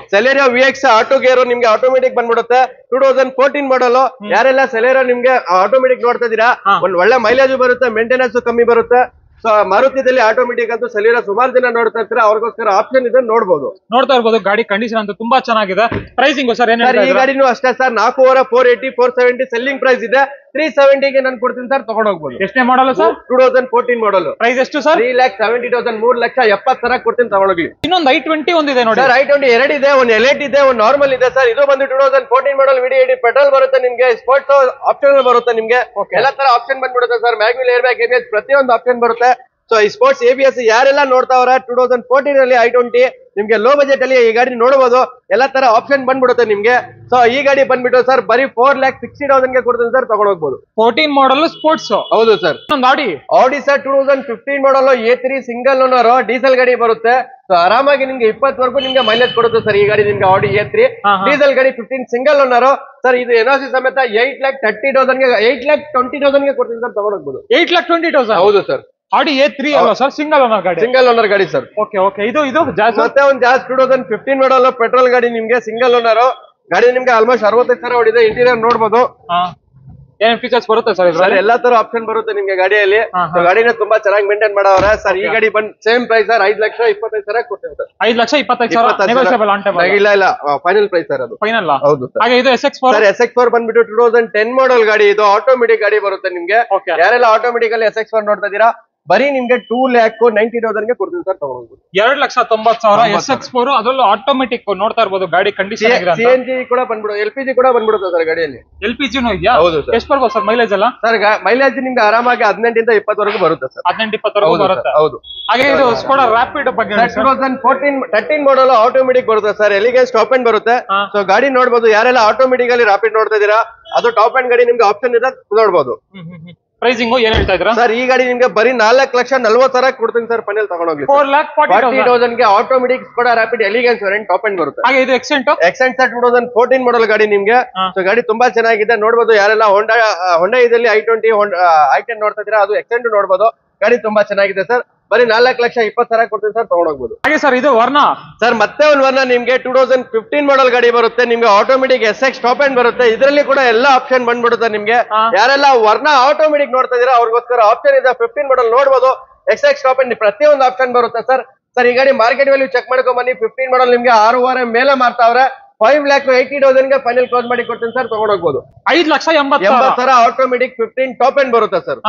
VX ಆಟೋ ಗೇರ್ ನಿಮ್ಗೆ ಆಟೋಮೆಟಿಕ್ ಬಂದ್ಬಿಡುತ್ತೆ. 2014 ಮಾಡಲ್. ಯಾರೆಲ್ಲ ಸೆಲೆರಿಯೋ ನಿಮ್ಗೆ ಆಟೋಮೆಟಿಕ್ ನೋಡ್ತಾ ಇದೀರಾ, ಒಂದ್ ಒಳ್ಳೆ ಮೈಲೇಜ್ ಬರುತ್ತೆ, ಮೇಂಟೆನೆನ್ಸ್ ಕಮ್ಮಿ ಬರುತ್ತೆ. ಸೊ ಮಾರುತಿದಲ್ಲಿ ಆಟೋಮೆಟಿಕ್ ಅಂತೂ ಸೆಲೆರಿಯೋ ಸುಮಾರು ಜನ ನೋಡ್ತಾ ಇರ್ತಾರೆ, ಅವ್ರಿಗೋಸ್ಕರ ಆಪ್ಷನ್ ಇದೆ, ನೋಡ್ಬೋದು. ನೋಡ್ತಾ ಇರ್ಬೋದು. ಗಾಡಿ ಕಂಡೀಷನ್ ಅಂತೂ ತುಂಬಾ ಚೆನ್ನಾಗಿದೆ. ಪ್ರೈಸಿಂಗ್ ಸರ್ ಈ ಗಾಡಿನೂ ಅಷ್ಟೇ ಸರ್. 4,000, 480, 470 ಸೆಲ್ಲಿಂಗ್ ಪ್ರೈಸ್ ಇದೆ. 370 ನಾನು ಕೊಡ್ತೀನಿ ಸರ್, ತಗೊಂಡ್ ಹೋಗ್ಬೋದು. ಎಷ್ಟನೇ ಮಾಡಲ್ ಸರ್? 2014 ಮಾಡಲ್. ಪ್ರೈಸ್ ಎಷ್ಟು ಸರ್? 3,70,000, 3,70,000 ಕೊಡ್ತೀನಿ, ತಗೊಂಡೋಗಿ. ಇನ್ನೊಂದು i20 ಒಂದಿದೆ ನೋಡಿ ಸರ್. i20 2 ಇದೆ, ಒಂದು Elite ಇದೆ, ಒಂದು ನಾರ್ಮಲ್ ಇದೆ ಸರ್. ಇದು ಬಂದು 2014 ಮಾಡಲ್ VD80 ಪೆಟ್ರೋಲ್ ಬರುತ್ತೆ ನಿಮ್ಗೆ. ಸ್ಪೋರ್ಟ್ಸ್ ಆಪ್ಷನ್ ಬರುತ್ತೆ ನಿಮ್ಗೆ. ಎಲ್ಲ ತರ ಆಪ್ಷನ್ ಬಂದ್ಬಿಡುತ್ತೆ sir. Mag wheel air bag, ABS ಪ್ರತಿಯೊಂದು ಆಪ್ಷನ್ ಬರುತ್ತೆ. ಸೊ ಈ ಸ್ಪೋರ್ಟ್ಸ್ ABS ಯಾರೆಲ್ಲ ನೋಡ್ತಾವ್ರ 2014 ಅಲ್ಲಿ i20 ನಿಮ್ಗೆ ಲೋ ಬಜೆಟ್ ಅಲ್ಲಿ ಈ ಗಾಡಿ ನೋಡಬಹುದು. ಎಲ್ಲಾ ತರ ಆಪ್ಷನ್ ಬಂದ್ಬಿಡುತ್ತೆ ನಿಮ್ಗೆ. ಸೊ ಈ ಗಾಡಿ ಬಂದ್ಬಿಟ್ಟು ಸರ್ ಬರೀ 4,60,000 ಗೆ ಕೊಡ್ತೀನಿ ಸರ್, ತಗೊಂಡ್ ಹೋಗ್ಬೋದು. 14 ಮಾಡಲ್ ಸ್ಪೋರ್ಟ್ಸ್. ಹೌದು ಸರ್. ಆಡಿ ಸರ್ 2015 ಮಾಡಲ್ A3 ಸಿಂಗಲ್ ಓನರ್ ಡೀಸೆಲ್ ಗಾಡಿ ಬರುತ್ತೆ. ಸೊ ಆರಾಮಾಗಿ ನಿಮ್ಗೆ 20 ನಿಮ್ಗೆ ಮೈಲೇಜ್ ಕೊಡುತ್ತೆ ಸರ್ ಈ ಗಾಡಿ ನಿಮ್ಗೆ ಆಡಿ A3 ಹಾ. ಡೀಸೆಲ್ ಗಾಡಿ 15 ಸಿಂಗಲ್ ಓನರ್ ಸರ್. ಇದು NOC ಸಮೇತ 8,30,000 ಗೆ 8,20,000 ಗೆ ಕೊಡ್ತೀನಿ ಸರ್, ತಗೊಂಡೋಗ್ಬೋದು. 8,20,000 ಹೌದು ಸರ್, ಆಡಿ A3 ಅಲ್ವಾ ಸರ್? ಸಿಂಗಲ್ ಓನರ್ ಗಾಡಿ. ಸಿಂಗಲ್ ಓನರ್ ಗಾಡಿ ಸರ್. Okay okay. ಇದು ಜಾಸ್ ಮತ್ತೆ ಒಂದು ಜಾಸ್ 2015 ಮಾಡಲ್ ಪೆಟ್ರೋಲ್ ಗಾಡಿ ನಿಮ್ಗೆ ಸಿಂಗಲ್ ಓನರ್ ಗಾಡಿ ನಿಮ್ಗೆ ಆಲ್ಮೋಸ್ಟ್ 65,000 ಹೊಡಿದೆ. ಇಂಟೀರಿಯರ್ ನೋಡ್ಬೋದು. ಏನ್ ಫೀಚರ್ಸ್ ಬರುತ್ತೆ ಸರ್ ಸರ್ ಇದ್ರಲ್ಲಿ? ಎಲ್ಲಾ ತರ ಆಪ್ಷನ್ ಬರುತ್ತೆ ನಿಮ್ಗೆ ಗಾಡಿಯಲ್ಲಿ. So, ಗಾಡಿನ ತುಂಬಾ ಚೆನ್ನಾಗಿ ಮೇಂಟೈನ್ ಮಾಡವ್ರೆ ಸರ್. ಈ ಗಾಡಿ ಬಂದ್ ಸೇಮ್ ಪ್ರೈಸ್ ಸರ್, 5,25,000 ಕೊಡ್ತೀನಿ ಸರ್. 5,25,000 negotiable on table? ಇಲ್ಲ ಫೈನಲ್ ಪ್ರೈಸ್ ಸರ್, ಅದು ಫೈನಲ್. ಹೌದು ಸರ್. ಹಾಗೆ ಇದು SX4 ಸರ್ SX4 ಬಂದ್ಬಿಟ್ಟು 2010 ಮಾಡಲ್ ಗಾಡಿ. ಇದು ಆಟೋಮೆಟಿಕ್ ಗಾಡಿ ಬರುತ್ತೆ ನಿಮ್ಗೆ. Okay. ಯಾರೆಲ್ಲ ಆಟೋಮೆಟಿಕ್ ಅಲ್ಲಿ SX4 ನೋಡ್ತಾ ಇದೀರಾ, ಬರೀ ನಿಮ್ಗೆ 2,90,000 ಗೆ ಕೊಡ್ತೀನಿ ಸರ್, ತಗೊಂಡ್ಬೋದು. 2,90,000 SX4, ಅದರಲ್ಲೂ ಆಟೋಮೆಟಿಕ್ ನೋಡ್ತಾ ಇರ್ಬೋದು. ಗಾಡಿ ಕಂಡೀಷನ್ CNG ಕೂಡ ಬಂದ್ಬಿಡು, LPG ಕೂಡ ಬಂದ್ಬಿಡುತ್ತೆ ಸರ್ ಗಾಡಿಯಲ್ಲಿ. LPG ಇದೆಯಾ? ಹೌದು ಸರ್. ಎಷ್ಟು ಬರ್ಬೋದು ಸರ್ ಮೈಲೇಜ್ ಎಲ್ಲ? ಸರ್ ಮೈಲೇಜ್ ನಿಮ್ಗೆ ಆರಾಮಾಗಿ 18 ಇಂದ 20 ಬರುತ್ತೆ ಸರ್. 18-20 ಬರುತ್ತೆ. ಹೌದು. ಹಾಗೆ ಇದು ಸ್ಕೋಡಾ ರ್ಯಾಪಿಡ್ ಬಗ್ಗೆ 2013 ಮಾಡಲ್ ಆಟೋಮೆಟಿಕ್ ಬರುತ್ತೆ ಸರ್. ಎಲಿಗೆನ್ಸ್ ಟಾಪ್ ಎಂಡ್ ಬರುತ್ತೆ. ಸೊ ಗಾಡಿ ನೋಡ್ಬೋದು. ಯಾರೆಲ್ಲ ಆಟೋಮೆಟಿಕ್ ಅಲ್ಲಿ ರ್ಯಾಪಿಡ್ ನೋಡ್ತಾ ಇದೀರಾ, ಅದು ಟಾಪ್ ಎಂಡ್ ಗಾಡಿ ನಿಮ್ಗೆ ಆಪ್ಷನ್ ಇದೆ, ನೋಡ್ಬೋದು. ಪ್ರೈಸಿಂಗ್ ಏನ್ ಹೇಳ್ತಾ ಇದ್ದೀರಾ ಸರ್? ಈ ಗಾಡಿ ನಿಮ್ಗೆ ಬರೀ 4,40,000 ಕೊಡ್ತೀನಿ ಸರ್, ಫೈನಲ್ ತಗೊಂಡೋಗ್ಲಿ. 4,40,000 ಗೆ automatic Skoda rapid elegance variant top end ಬರುತ್ತೆ. ಹಾಗೆ ಇದು ಎಕ್ಸೆಂಟ್ ಸರ್ 2014 ಮಾಡಲ್ ಗಾಡಿ ನಿಮ್ಗೆ. ಸೊ ಗಾಡಿ ತುಂಬಾ ಚೆನ್ನಾಗಿದೆ, ನೋಡ್ಬೋದು. ಯಾರೆಲ್ಲ ಹೊಂಡಾ ಇದಲ್ಲಿ i20 i10 ನೋಡ್ತಾ ಇದೀರಾ, ಅದು ಎಕ್ಸೆಂಟ್ ನೋಡ್ಬೋದು. ಗಾಡಿ ತುಂಬಾ ಚೆನ್ನಾಗಿದೆ ಸರ್. ಬರೀ 4,20,000 ಕೊಡ್ತೀನಿ ಸರ್, ತಗೊಂಡೋಗ್ಬೋದು. ಹಾಗೆ ಸರ್ ಇದು ವರ್ಣ ಸರ್ ಮತ್ತೆ ಒಂದು ವರ್ಣ ನಿಮ್ಗೆ 2015 ಮಾಡಲ್ ಗಾಡಿ ಬರುತ್ತೆ ನಿಮ್ಗೆ. ಆಟೋಮೆಟಿಕ್ SX ಟಾಪ್ ಎಂಡ್ ಬರುತ್ತೆ. ಇದರಲ್ಲಿ ಕೂಡ ಎಲ್ಲಾ ಆಪ್ಷನ್ ಬಂದ್ಬಿಡುತ್ತೆ ನಿಮ್ಗೆ. ಯಾರೆಲ್ಲ ವರ್ಣ ಆಟೋಮೆಟಿಕ್ ನೋಡ್ತಾ ಇದೀರಾ, ಅವ್ರಿಗೋಸ್ಕರ ಆಪ್ಷನ್ ಇದೆ. 15 ಮಾಡಲ್ ನೋಡ್ಬೋದು. SX ಟಾಪ್ ಎಂಡ್ ಪ್ರತಿಯೊಂದು ಆಪ್ಷನ್ ಬರುತ್ತೆ ಸರ್. ಸರ್ ಈ ಗಾಡಿ ಮಾರ್ಕೆಟ್ ವ್ಯಾಲ್ಯೂ ಚೆಕ್ ಮಾಡ್ಕೊಂಡ್ ಬನ್ನಿ. 15 ಮಾಡಲ್ ನಿಮ್ಗೆ 6,500 ಮೇಲೆ ಮಾರ್ತಾವ್ರೆ. 5,80,000 ಗೆ ಫೈನಲ್ ಕ್ಲೋಸ್ ಮಾಡಿ ಕೊಡ್ತೀನಿ ಸರ್, ತಗೊಂಡೋಗ್ಬೋದು. 5,80,000 ಆಟೋಮೆಟಿಕ್ 15 ಟಾಪ್ ಎಂಡ್ ಬರುತ್ತೆ ಸರ್.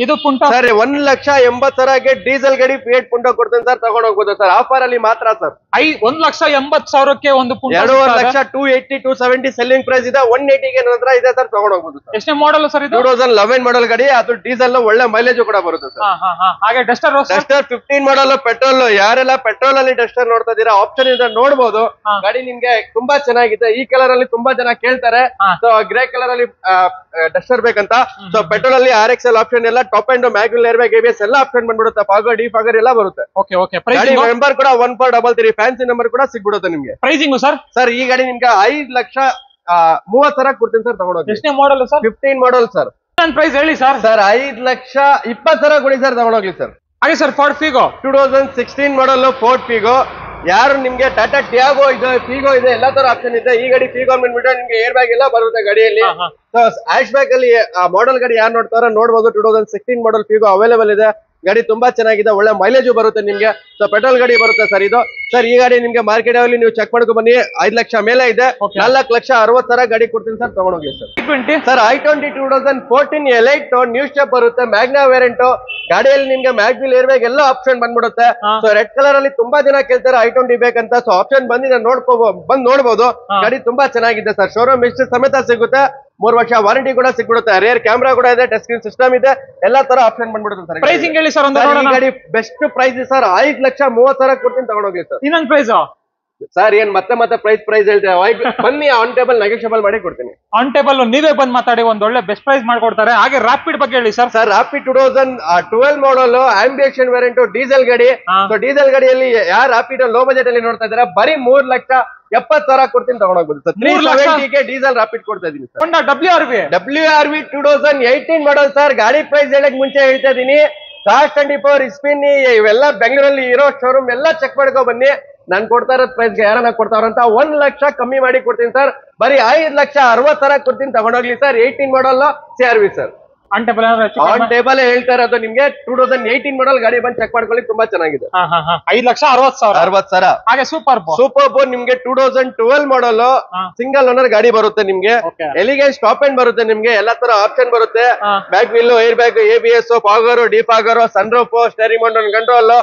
ಇದು ಪುಂಟ ಸರ್ 1,80,000 ಡೀಸೆಲ್ ಗಾಡಿ Fiat Punto ಕೊಡ್ತೀನಿ ಸರ್, ತಗೊಂಡೋಗ್ಬೋದು ಸರ್. ಆಫರ್ ಅಲ್ಲಿ ಮಾತ್ರ ಸರ್. 1,80,000 ಒಂದು ಪುಂಟ. 2,50,000 280 270 ಸೆಲ್ಲಿಂಗ್ ಪ್ರೈಸ್ ಇದೆ. 180 ಗೆ ನಂತರ ಇದೆ ಸರ್, ತಗೊಂಡೋಗ್ಬೋದು ಸರ್. ಎಷ್ಟನೇ ಮಾಡಲ್ ಸರ್ ಇದು? 2011 ಮಾಡಲ್ ಗಾಡಿ. ಅದು ಡೀಸೆಲ್ ಒಳ್ಳೆ ಮೈಲೇಜ್ ಕೂಡ ಬರುತ್ತೆ ಸರ್. ಹಾಗೆ ಡಸ್ಟರ್ 15 ಮಾಡಲ್ ಪೆಟ್ರೋಲ್. ಯಾರೆಲ್ಲ ಪೆಟ್ರೋಲ್ ಅಲ್ಲಿ ಡಸ್ಟರ್ ನೋಡ್ತಾ ಇದೀರಾ, ಆಪ್ಷನ್ ಇದೆ, ನೋಡ್ಬೋದು. ಗಾಡಿ ನಿಮ್ಗೆ ತುಂಬಾ ಚೆನ್ನಾಗಿದೆ. ಈ ಕಲರ್ ಅಲ್ಲಿ ತುಂಬಾ ಜನ ಕೇಳ್ತಾರೆ. ಸೊ ಗ್ರೇ ಕಲರ್ ಅಲ್ಲಿ ಡಸ್ಟರ್ ಬೇಕಂತ. ಸೊ ಪೆಟ್ರೋಲ್ ಅಲ್ಲಿ RXL ಆಪ್ಷನ್ ಎಲ್ಲ top and mag wheel air bag ABS ಎಲ್ಲ ಆಪ್ಷನ್ ಬಂದ್ಬಿಡುತ್ತೆ. ಫಾಗರ್ ಡಿಫಾಗರ್ ಎಲ್ಲ ಬರುತ್ತೆ. Okay okay. ಗಾಡಿ ನಂಬರ್ ಕೂಡ 1433 ಫ್ಯಾನ್ಸಿ ನಂಬರ್ ಕೂಡ ಸಿಗ್ಬಿಡುತ್ತೆ ನಿಮ್ಗೆ. Pricing sir? ಸರ್ ಈ ಗಾಡಿ ನಿಮ್ಗೆ 5,30,000 ಕೊಡ್ತೀನಿ ಸರ್, ತಗೊಂಡೋಗಿ. ಎಷ್ಟನೇ model sir? 15 model sir. Price ಹೇಳಿ ಸರ್. ಸರ್ 5,20,000 ಕೊಡಿ ಸರ್, ತಗೊಂಡೋಗ್ಲಿ ಸರ್. ಹಾಗೆ sir Ford Figo 2016 model Ford Figo. ಯಾರು ನಿಮ್ಗೆ ಟಾಟಾ ಟಿಯಾಗೋ ಇದೆ, ಫಿಗೋ ಇದೆ, ಎಲ್ಲಾ ತರ ಆಪ್ಷನ್ ಇದೆ. ಈ ಗಾಡಿ ಫಿಗೋ ಬಂದ್ಬಿಟ್ಟು ನಿಮ್ಗೆ ಏರ್ ಬ್ಯಾಗ್ ಎಲ್ಲ ಬರುತ್ತೆ ಗಾಡಿಯಲ್ಲಿ. ಸೊ ಆಶ್ ಬ್ಯಾಗ್ ಅಲ್ಲಿ ಮಾಡಲ್ ಗಾಡಿ ಯಾರು ನೋಡ್ತಾರೋ ನೋಡ್ಬೋದು. 2016 ಮಾಡಲ್ ಫಿಗೋ ಅವೈಲೇಬಲ್ ಇದೆ. ಗಾಡಿ ತುಂಬಾ ಚೆನ್ನಾಗಿದೆ, ಒಳ್ಳೆ ಮೈಲೇಜ್ ಬರುತ್ತೆ ನಿಮ್ಗೆ. ಸೊ ಪೆಟ್ರೋಲ್ ಗಾಡಿ ಬರುತ್ತೆ ಸರ್ ಇದು. ಸರ್ ಈ ಗಾಡಿ ನಿಮ್ಗೆ ಮಾರ್ಕೆಟ್ ಅಲ್ಲಿ ನೀವು ಚೆಕ್ ಮಾಡ್ಕೊ ಬನ್ನಿ. 5 ಲಕ್ಷ ಮೇಲೆ ಇದೆ. 4,60,000 ಗಾಡಿ ಕೊಡ್ತೀನಿ ಸರ್, ತಗೊಂಡೋಗಿ sir. Sir i20 2014 elite new step ಬರುತ್ತೆ, ಮ್ಯಾಗ್ನಾ ವೇರಿಯಂಟ್. ಗಾಡಿಯಲ್ಲಿ ನಿಮ್ಗೆ ಮ್ಯಾಗ್ವಿಲ್ ಏರ್ ಬ್ಯಾಗ್ ಎಲ್ಲ ಆಪ್ಷನ್ ಬಂದ್ಬಿಡುತ್ತೆ. ಸೊ ರೆಡ್ ಕಲರ್ ಅಲ್ಲಿ ತುಂಬಾ ಜನ ಕೇಳ್ತಾರೆ i20 ಬೇಕಂತ. ಸೊ ಆಪ್ಷನ್ ಬಂದಿದೆ, ಬಂದ್ ನೋಡ್ಬೋದು. ಗಾಡಿ ತುಂಬಾ ಚೆನ್ನಾಗಿದೆ ಸರ್. ಶೋರೂಮ್ ಹಿಸ್ಟ್ರಿ ಸಮೇತ ಸಿಗುತ್ತೆ. 3 ವರ್ಷ ವಾರಂಟಿ ಕೂಡ ಸಿಕ್ಬಿಡುತ್ತೆ. ರೇರ್ ಕ್ಯಾಮ್ರಾ ಕೂಡ ಇದೆ, ಟಚ್ ಸ್ಕ್ರೀನ್ ಸಿಸ್ಟಮ್ ಇದೆ, ಎಲ್ಲಾ ತರ ಆಪ್ಷನ್ ಬಂದ್ಬಿಡುತ್ತೆ ಸರ್. ಪ್ರೈಸಿಂಗ್ ಹೇಳಿ ಸರ್. ಗಾಡಿ ಬೆಸ್ಟ್ ಪ್ರೈಸ್ ಸರ್, 5,30,000 ಕೊಡ್ತೀನಿ, ತಗೊಂಡೋಗಿ ಸರ್. ಇನ್ನೊಂದು ಪ್ರೈಸ್ ಸರ್ ಏನ್ ಮತ್ತೆ ಪ್ರೈಸ್ ಹೇಳ್ತೇವೆ. ಬನ್ನಿ, ಆನ್ ಟೇಬಲ್ ನೆಗೋಷಿಯಬಲ್ ಮಾಡಿ ಕೊಡ್ತೀನಿ. ಆನ್ ಟೇಬಲ್ ನೀವೇ ಬಂದ್ ಮಾತಾಡಿ, ಒಂದ್ ಒಳ್ಳೆ ಬೆಸ್ಟ್ ಪ್ರೈಸ್ ಮಾಡ್ಕೊಡ್ತಾರೆ. ಹಾಗೆ ರ್ಯಾಪಿಡ್ ಬಗ್ಗೆ ಹೇಳಿ ಸರ್. ಸರ್ ರ್ಯಾಪಿಡ್ 2012 ಮಾಡಲ್ ಆಂಬಿಯೇಷನ್ ವೇರಿಯಂಟ್ ಡೀಸೆಲ್ ಗಾಡಿ. ಸೊ ಡೀಸೆಲ್ ಗಾಡಿಯಲ್ಲಿ ಯಾರು ರ್ಯಾಪಿಡ್ ಲೋ ಬಜೆಟ್ ಅಲ್ಲಿ ನೋಡ್ತಾ ಇದ್ದಾರೆ, ಬರೀ 3,70,000 ಕೊಡ್ತೀನಿ, ತಗೊಂಡೋಗ್ಬೋದು ಸರ್. 370 ಡೀಸೆಲ್ ರ್ಯಾಪಿಡ್ ಕೊಡ್ತಾ ಇದೀನಿ ಸರ್. WRV 2018 model sir. ಗಾಡಿ ಪ್ರೈಸ್ ಹೇಳಕ್ ಮುಂಚೆ ಹೇಳ್ತಾ ಇದೀನಿ, ಕಾಸ್ಟ್ 24 ಇಸ್ಪಿನಿ ಇವೆಲ್ಲ ಬೆಂಗಳೂರಲ್ಲಿ ಇರೋ ಶೋರೂಮ್ ಎಲ್ಲ ಚೆಕ್ ಮಾಡ್ಕೊ ಬನ್ನಿ. ನಾನ್ ಕೊಡ್ತಾ ಇರೋದ್ ಪ್ರೈಸ್ಗೆ ಯಾರನ್ನ ಕೊಡ್ತಾರಂತ 1 ಲಕ್ಷ ಕಮ್ಮಿ ಮಾಡಿ ಕೊಡ್ತೀನಿ ಸರ್. ಬರೀ 5,60,000 ಕೊಡ್ತೀನಿ, ತಗೊಂಡೋಗ್ಲಿ sir. 18 model CRV sir. On table ಹೇಳ್ತಾ ಇರೋದು ನಿಮ್ಗೆ. 2018 ಮಾಡಲ್ ಗಾಡಿ ಬಂದು ಚೆಕ್ ಮಾಡ್ಕೊಳ್ಳಿ, ತುಂಬಾ ಚೆನ್ನಾಗಿದೆ. 5,60,000. ಹಾಗೆ ಸೂಪರ್ ನಿಮ್ಗೆ 2012 ಮಾಡಲ್ ಸಿಂಗಲ್ ಓನರ್ ಗಾಡಿ ಬರುತ್ತೆ ನಿಮ್ಗೆ. ಎಲಿಗೆನ್ಸ್ ಟಾಪ್ ಎಂಡ್ ಬರುತ್ತೆ ನಿಮ್ಗೆ. ಎಲ್ಲಾ ತರ ಆಪ್ಷನ್ ಬರುತ್ತೆ. Back wheel, air bag, ABS, fogger, defogger, sun roof, steering mount control,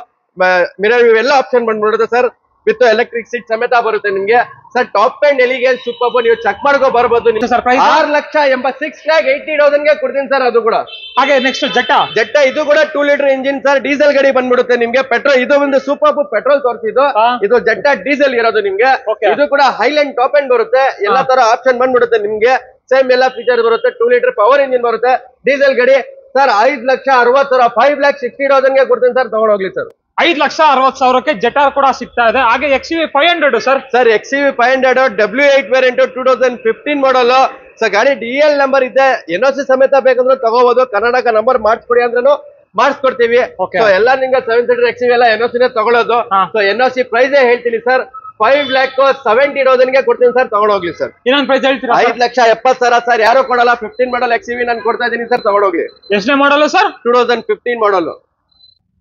mirror view ಎಲ್ಲ ಆಪ್ಷನ್ ಬಂದ್ಬಿಡುತ್ತೆ ಸರ್. ವಿತ್ ಎಲೆಕ್ಟ್ರಿಕ್ ಸೀಟ್ ಸಮೇತ ಬರುತ್ತೆ ನಿಮ್ಗೆ sir. Top and elegance super, ನೀವು ಚೆಕ್ ಮಾಡ್ಕೋ ಬರ್ಬೋದು. 6,80,000 ಗೆ ಕೊಡ್ತೀನಿ ಸರ್, ಅದು ಕೂಡ. ಹಾಗೆ ನೆಕ್ಸ್ಟ್ ಜೆಟ್ಟಾ ಇದು ಕೂಡ 2 ಲೀಟರ್ ಇಂಜಿನ್ ಸರ್, ಡೀಸೆಲ್ ಗಾಡಿ ಬಂದ್ಬಿಡುತ್ತೆ ನಿಮ್ಗೆ. ಪೆಟ್ರೋಲ್ ಇದು ಒಂದು ಸೂಪರ್ ಪೆಟ್ರೋಲ್ ತೋರಿಸಿದ್ದು. ಇದು ಜೆಟ್ಟಾ ಡೀಸೆಲ್ ಇರೋದು ನಿಮ್ಗೆ. ಇದು ಕೂಡ ಹೈಲ್ಯಾಂಡ್ ಟಾಪ್ ಅಂಡ್ ಬರುತ್ತೆ. ಎಲ್ಲಾ ತರ ಆಪ್ಷನ್ ಬಂದ್ಬಿಡುತ್ತೆ ನಿಮ್ಗೆ. ಸೇಮ್ ಎಲ್ಲ ಫೀಚರ್ ಬರುತ್ತೆ. 2 ಲೀಟರ್ ಪವರ್ ಇಂಜಿನ್ ಬರುತ್ತೆ, ಡೀಸೆಲ್ ಗಾಡಿ ಸರ್. 5,60,000 5,60,000 ಗೆ ಕೊಡ್ತೀನಿ ಸರ್, ತಗೊಂಡೋಗ್ಲಿ ಸರ್. 5,60,000ಕ್ಕೆ ಜೆಟಾರ್ ಕೂಡ ಸಿಗ್ತಾ ಇದೆ. ಹಾಗೆ XUV 500 sir. Sir XUV 500 W8 variant 2015 ಮಾಡಲ್. ಸೊ ಗಾಡಿ DL ನಂಬರ್ ಇದೆ, NOC ಸಮೇತ ಬೇಕಂದ್ರೆ ತಗೋಬಹುದು. ಕರ್ನಾಟಕ ನಂಬರ್ ಮಾಡಿಸ್ಕೊಡಿ ಅಂದ್ರೂ ಮಾಡಿಸ್ಕೊಡ್ತೀವಿ. Okay. ಸೊ ಎಲ್ಲ ನಿಮ್ಗೆ 7 ಸೀಟರ್ XUV ಎಲ್ಲ NOC ನೇ ತಗೊಳ್ಳೋದು. ಸೊ NOC ಪ್ರೈಸ್ ಹೇಳ್ತೀನಿ ಸರ್, 5,70,000ಗೆ ಕೊಡ್ತೀನಿ ಸರ್, ತಗೊಂಡೋಗ್ಲಿ ಸರ್. ಇನ್ನೊಂದು ಪ್ರೈಸ್ ಹೇಳ್ತೀರಾ? 5,70,000 ಸರ್, ಯಾರು ಕೊಡಲ್ಲ. 15 ಮಾಡಲ್ XUV ನಾನು ಕೊಡ್ತಾ ಇದೀನಿ ಸರ್, ತಗೊಂಡೋಗ್ಲಿ. ಎಷ್ಟನೇ ಮಾಡಲ್ ಸರ್? 2015 model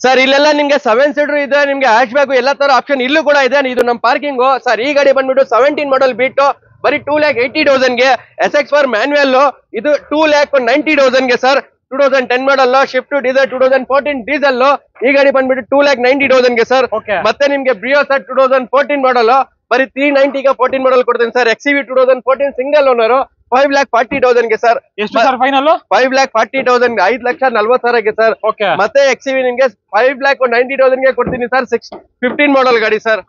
sir. ಇಲ್ಲೆಲ್ಲ ನಿಮ್ಗೆ 7 ಸೀಟರ್ ಇದೆ, ನಿಮ್ಗೆ ಹ್ಯಾಶ್ ಬ್ಯಾಗ್ ಎಲ್ಲ ತರ ಆಪ್ಷನ್ ಇಲ್ಲೂ ಕೂಡ ಇದೆ. ಇದು ನಮ್ಮ ಪಾರ್ಕಿಂಗ್ ಸರ್. ಈ ಗಾಡಿ ಬಂದ್ಬಿಟ್ಟು 17 ಮಾಡಲ್ ಬಿಟ್ಟು ಬರೀ 2,80,000ಗೆ. SX4 ಮ್ಯಾನ್ಯುಯಲ್ ಇದು 2,90,000ಗೆ ಸರ್. 2010 ಮಾಡಲ್, ಶಿಫ್ಟ್ ಡೀಸೆಲ್, 2014 ಡೀಸೆಲ್. ಈ ಗಾಡಿ ಬಂದ್ಬಿಟ್ಟು 2,90,000ಗೆ ಸರ್. Okay. ಮತ್ತೆ ನಿಮ್ಗೆ ಬ್ರಿಯೋ ಸರ್ 2014 ಮಾಡಲ್ ಬರೀ 390ಗೆ 14 ಮಾಡಲ್ ಕೊಡ್ತೀನಿ ಸರ್. XUV 2014 ಸಿಂಗಲ್ ಓನರ್ 5,40,000ಗೆ ಸರ್. ಎಷ್ಟು ಸರ್ ಫೈನಲ್? 5,40,000, 5,40,000ಗೆ ಸರ್. ಓಕೆ. ಮತ್ತೆ XUV ನಿಮ್ಗೆ 5,90,000ಗೆ ಕೊಡ್ತೀನಿ ಸರ್. 15 ಮಾಡಲ್ ಗಾಡಿ ಸರ್.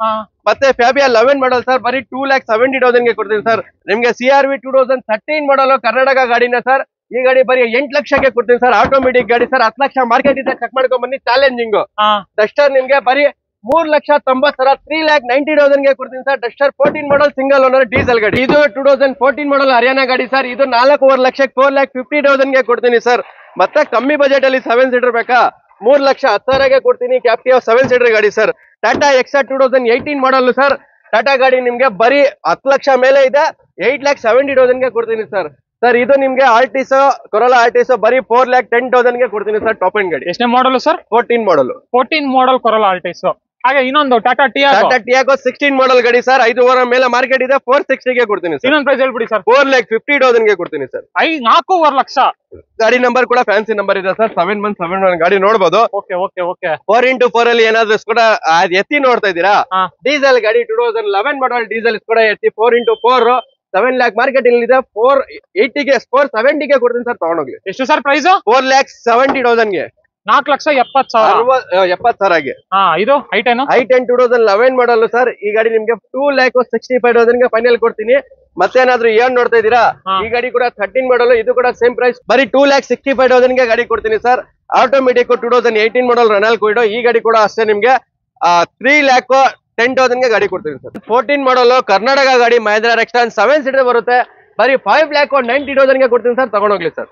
ಮತ್ತೆ ಫ್ಯಾಬಿಯಾ 11 ಮಾಡಲ್ ಸರ್, ಬರೀ 2,70,000ಗೆ ಕೊಡ್ತೀನಿ ಸರ್. ನಿಮ್ಗೆ CRV 2013 ಮಾಡಲ್ ಕರ್ನಾಟಕ ಗಾಡಿನ ಸರ್. ಈ ಗಾಡಿ ಬರೀ 8 ಲಕ್ಷಕ್ಕೆ ಕೊಡ್ತೀನಿ ಸರ್. ಆಟೋಮೆಟಿಕ್ ಗಾಡಿ ಸರ್. 10 ಲಕ್ಷ ಮಾರ್ಕೆಟ್ ಇದೆ, ಚೆಕ್ ಮಾಡ್ಕೊಂಡ್ ಬನ್ನಿ. ಚಾಲೆಂಜಿಂಗ್ ಡಸ್ಟರ್ ನಿಮ್ಗೆ ಬರೀ 3,90,000, 3,90,000ಗೆ ಕೊಡ್ತೀನಿ sir. Duster 14 model single owner diesel ಗಾಡಿ. ಇದು 2014 ಮಾಡಲ್ ಹರಿಯಾಣ ಗಾಡಿ ಸರ್. ಇದು 4.5 ಲಕ್ಷಕ್ಕೆ 4,50,000ಗೆ ಕೊಡ್ತೀನಿ ಸರ್. ಮತ್ತೆ ಕಮ್ಮಿ ಬಜೆಟ್ ಅಲ್ಲಿ 7 ಸೀಟರ್ ಬೇಕಾ? 3,10,000ಗೆ ಕೊಡ್ತೀನಿ. ಕ್ಯಾಪ್ಟಿವ್ 7 ಸೀಟರ್ ಗಾಡಿ sir. Tata Hexa 2018 model sir. Tata ಗಾಡಿ ನಿಮ್ಗೆ ಬರೀ 10 ಲಕ್ಷ ಮೇಲೆ ಇದೆ, 8,70,000ಗೆ ಕೊಡ್ತೀನಿ ಸರ್. ಸರ್ ಇದು ನಿಮ್ಗೆ ಆರ್ಟಿಸೋ, ಕೊರೋಲಾ ಆರ್ಟಿಸೋ ಬರೀ 4,10,000ಗೆ ಕೊಡ್ತೀನಿ ಸರ್. ಟಾಪ್ ಎಂಡ್ ಗಾಡಿ. ಎಷ್ಟನೇ ಮಾಡಲ್ ಸರ್? 14 ಮಾಡಲ್. 14 ಮಾಡಲ್ ಕೊರೋಲಾ ಆರ್ಟಿಸೋ. ಹಾಗೆ ಇನ್ನೊಂದು ಟಾಟಾ ಟಿಯಾಗೋ 16 ಮಾಡಲ್ ಗಾಡಿ ಸರ್. 5,500 ಮೇಲೆ ಮಾರ್ಕೆಟ್ ಇದೆ, 460ಗೆ ಕೊಡ್ತೀನಿ ಸರ್. ಇನ್ನೊಂದು ಪ್ರೈಸ್ ಹೇಳ್ಬಿಡಿ ಸರ್. 4,50,000ಗೆ ಕೊಡ್ತೀನಿ ಸರ್. 4.5 ಲಕ್ಷ. ಗಾಡಿ ನಂಬರ್ ಕೂಡ ಫ್ಯಾನ್ಸಿ ನಂಬರ್ ಇದೆ ಸರ್. 7171 ಗಾಡಿ ನೋಡಬಹುದು. Okay okay okay. 4x4 ಅಲ್ಲಿ ಏನಾದ್ರು ಕೂಡ ಎತ್ತಿ ನೋಡ್ತಾ ಇದ್ದೀರಾ? ಡೀಸೆಲ್ ಗಾಡಿ 2011 ಮಾಡಲ್ ಡೀಸೆಲ್ ಕೂಡ ಎತ್ತಿ 4x4 7 lakh ಮಾರ್ಕೆಟ್ ಇಲ್ಲಿದೆ. 480ಗೆ 470ಗೆ ಕೊಡ್ತೀನಿ ಸರ್, ತಗೊಂಡೋಗ್ಲಿ. ಎಷ್ಟು ಸರ್ ಪ್ರೈಸ್? 4,70,000ಗೆ. 4,70,000. 70,000ಗೆ. ಇದು i10 2011 ಮಾಡಲ್ ಸರ್. ಈ ಗಾಡಿ ನಿಮ್ಗೆ 2,65,000ಗೆ ಫೈನಲ್ ಕೊಡ್ತೀನಿ. ಮತ್ತೇನಾದ್ರೂ ಏನ್ ನೋಡ್ತಾ ಇದ್ದೀರಾ? ಈ ಗಾಡಿ ಕೂಡ 13 ಮಾಡಲ್, ಇದು ಕೂಡ ಸೇಮ್ ಪ್ರೈಸ್, ಬರೀ 2,65,000ಗೆ ಗಾಡಿ ಕೊಡ್ತೀನಿ ಸರ್. ಆಟೋಮೆಟಿಕ್ 2018 ಮಾಡಲ್ ರೆನಾಲ್ಟ್ ಕ್ವಿಡ್. ಈ ಗಾಡಿ ಕೂಡ ಅಷ್ಟೇ ನಿಮ್ಗೆ 3,10,000ಗೆ ಗಾಡಿ ಕೊಡ್ತೀನಿ ಸರ್. 14 ಮಾಡಲ್ ಕರ್ನಾಟಕ ಗಾಡಿ, ಮಹೇಂದ್ರ ರೆಕ್ಸ್ಟಾನ್ 7 ಸೀಟರ್ ಬರುತ್ತೆ. ಬರೀ 5,90,000ಗೆ ಕೊಡ್ತೀನಿ ಸರ್, ತಗೊಂಡೋಗ್ಲಿ ಸರ್.